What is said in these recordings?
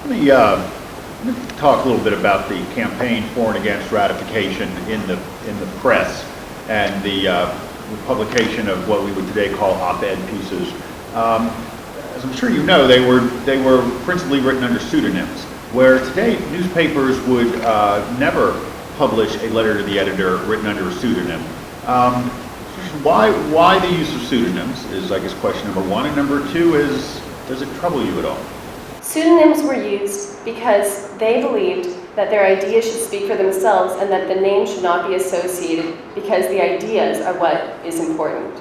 Let me talk a little bit about the campaign for and against ratification in the press and the publication of what we would today call op-ed pieces. As I'm sure you know, they were principally written under pseudonyms, where today newspapers would never publish a letter to the editor written under a pseudonym. Why the use of pseudonyms is, I guess, question number one, and number two is, does it trouble you at all? Pseudonyms were used because they believed that their ideas should speak for themselves and that the name should not be associated because the ideas are what is important.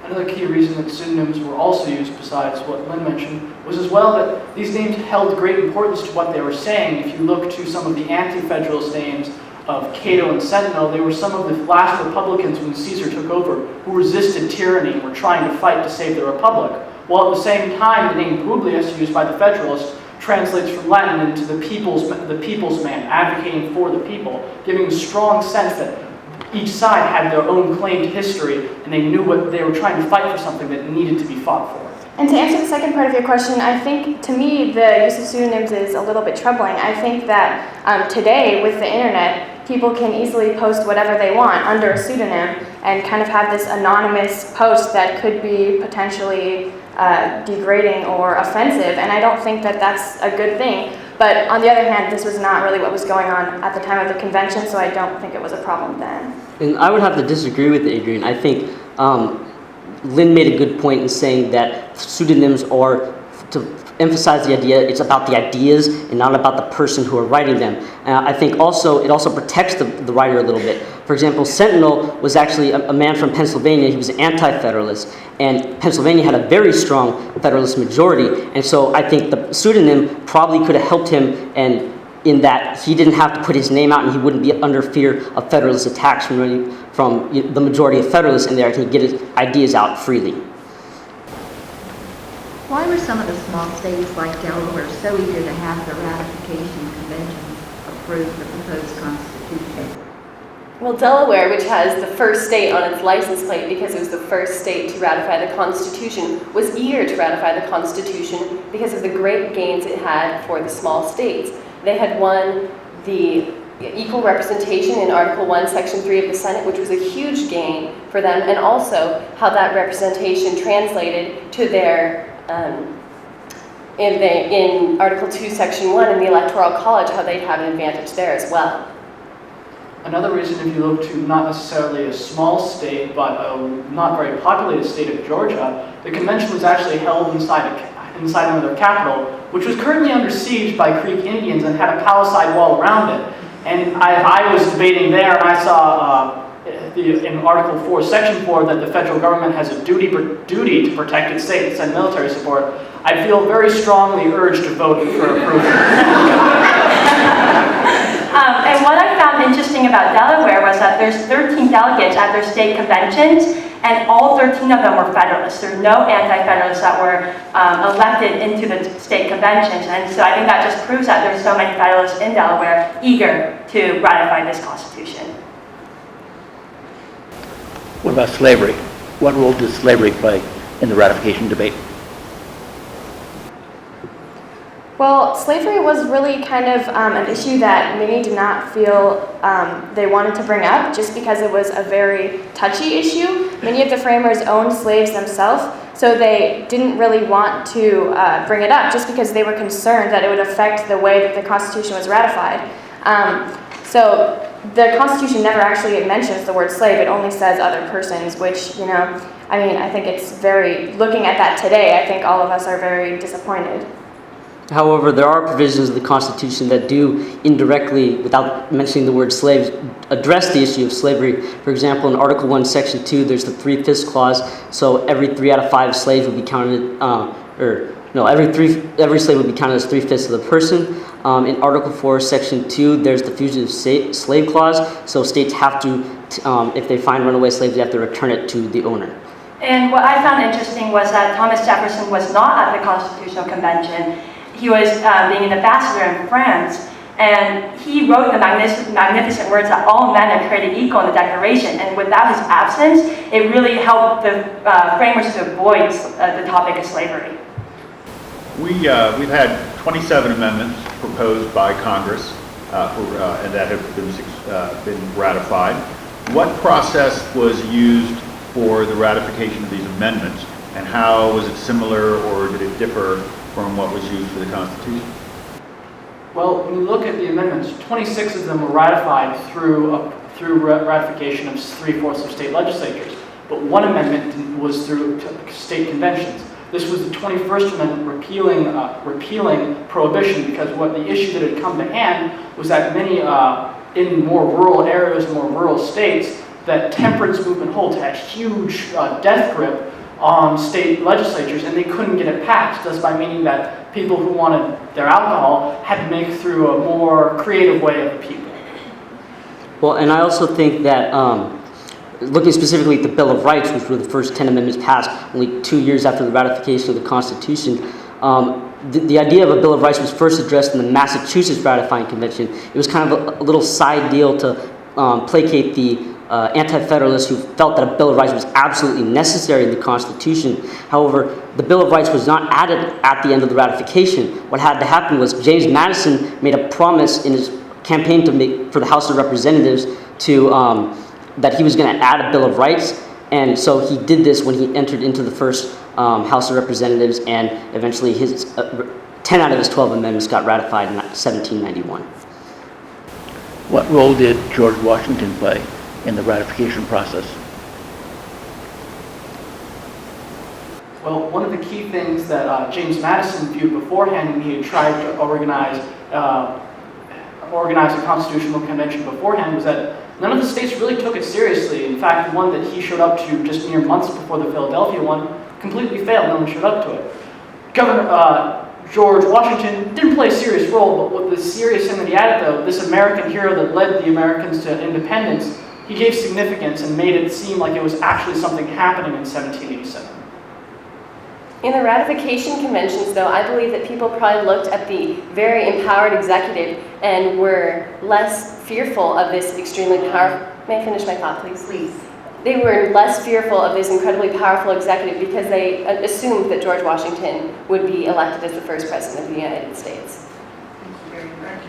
Another key reason that pseudonyms were also used, besides what Lynn mentioned, was as well that these names held great importance to what they were saying. If you look to some of the anti-federalist names of Cato and Sentinel, they were some of the last Republicans when Caesar took over who resisted tyranny and were trying to fight to save the Republic. While at the same time, the name Publius, used by the Federalists, translates from Latin into the people's man, advocating for the people, giving a strong sense that each side had their own claim to history, and they knew what they were trying to fight for, something that needed to be fought for. And to answer the second part of your question, I think, to me, the use of pseudonyms is a little bit troubling. I think that today, with the internet, people can easily post whatever they want under a pseudonym and kind of have this anonymous post that could be potentially degrading or offensive, and I don't think that that's a good thing. But on the other hand, this was not really what was going on at the time of the convention, so I don't think it was a problem then. And I would have to disagree with Adrian. I think Lynn made a good point in saying that pseudonyms are to emphasize the idea, it's about the ideas and not about the person who are writing them. I think also it also protects the writer a little bit. For example, Sentinel was actually a man from Pennsylvania. He was an anti-federalist, and Pennsylvania had a very strong Federalist majority. And so I think the pseudonym probably could have helped him, and in that he didn't have to put his name out, and he wouldn't be under fear of Federalist attacks from the majority of Federalists in there. He could get his ideas out freely. Why were some of the small states like Delaware so eager to have the ratification convention approve the proposed constitution? Well, Delaware, which has the first state on its license plate because it was the first state to ratify the Constitution, was eager to ratify the Constitution because of the great gains it had for the small states. They had won the equal representation in Article 1, Section 3 of the Senate, which was a huge gain for them, and also how that representation translated to their in Article 2, Section 1 in the Electoral College, how they'd have an advantage there as well. Another reason, if you look to not necessarily a small state, but a not very populated state of Georgia, the convention was actually held inside another capital, which was currently under siege by Creek Indians and had a palisade wall around it. And I was debating there, and I saw in Article 4, Section 4, that the federal government has a duty to protect its state and send military support. I feel very strongly urged to vote for approval. And what I found interesting about Delaware was that there's 13 delegates at their state conventions, and all 13 of them were Federalists. There were no anti-Federalists that were elected into the state conventions, and so I think that just proves that there's so many Federalists in Delaware eager to ratify this Constitution. What about slavery? What role does slavery play in the ratification debate? Well, slavery was really kind of an issue that many did not feel they wanted to bring up just because it was a very touchy issue. Many of the framers owned slaves themselves, so they didn't really want to bring it up just because they were concerned that it would affect the way that the Constitution was ratified. So the Constitution never actually mentions the word slave. It only says other persons, which, I think it's looking at that today, I think all of us are very disappointed. However, there are provisions of the Constitution that do indirectly, without mentioning the word slaves, address the issue of slavery. For example, in Article 1, Section 2, there's the 3/5 clause, so every 3 out of 5 slaves would be counted, every slave would be counted as 3/5 of the person. In Article 4, Section 2, there's the fugitive slave clause, so states have to, if they find runaway slaves, they have to return it to the owner. And what I found interesting was that Thomas Jefferson was not at the Constitutional Convention. He was being an ambassador in France, and he wrote the magnificent words that all men are created equal in the Declaration, and without his absence, it really helped the framers to avoid the topic of slavery. We've had 27 amendments proposed by Congress, and that have been ratified. What process was used for the ratification of these amendments, and how was it similar or did it differ from what was used for the Constitution? Well, when you look at the amendments, 26 of them were ratified through ratification of 3/4 of state legislatures, but one amendment was through state conventions. This was the 21st Amendment repealing prohibition, because what the issue that had come to hand was that many in more rural areas, more rural states, that temperance movement holds had huge death grip on state legislatures, and they couldn't get it passed, thus by meaning that people who wanted their alcohol had to make through a more creative way of appeal. Well, and I also think that looking specifically at the Bill of Rights, which were the first 10 amendments passed only 2 years after the ratification of the Constitution, the idea of a Bill of Rights was first addressed in the Massachusetts Ratifying Convention. It was kind of a little side deal to placate the anti-federalists who felt that a Bill of Rights was absolutely necessary in the Constitution. However, the Bill of Rights was not added at the end of the ratification. What had to happen was James Madison made a promise in his campaign for the House of Representatives that he was going to add a Bill of Rights, and so he did this when he entered into the first House of Representatives, and eventually 10 out of his 12 amendments got ratified in 1791. What role did George Washington play in the ratification process? Well, one of the key things that James Madison viewed beforehand, and he had tried to organize a constitutional convention beforehand, was that none of the states really took it seriously. In fact, the one that he showed up to just mere months before the Philadelphia one completely failed. No one showed up to it. Governor George Washington didn't play a serious role, but what the serious thing that he added, though, this American hero that led the Americans to independence, he gave significance and made it seem like it was actually something happening in 1787. In the ratification conventions, though, I believe that people probably looked at the very empowered executive and were less fearful of this extremely powerful... May I finish my thought, please? Please. They were less fearful of this incredibly powerful executive because they assumed that George Washington would be elected as the first president of the United States. Thank you very much.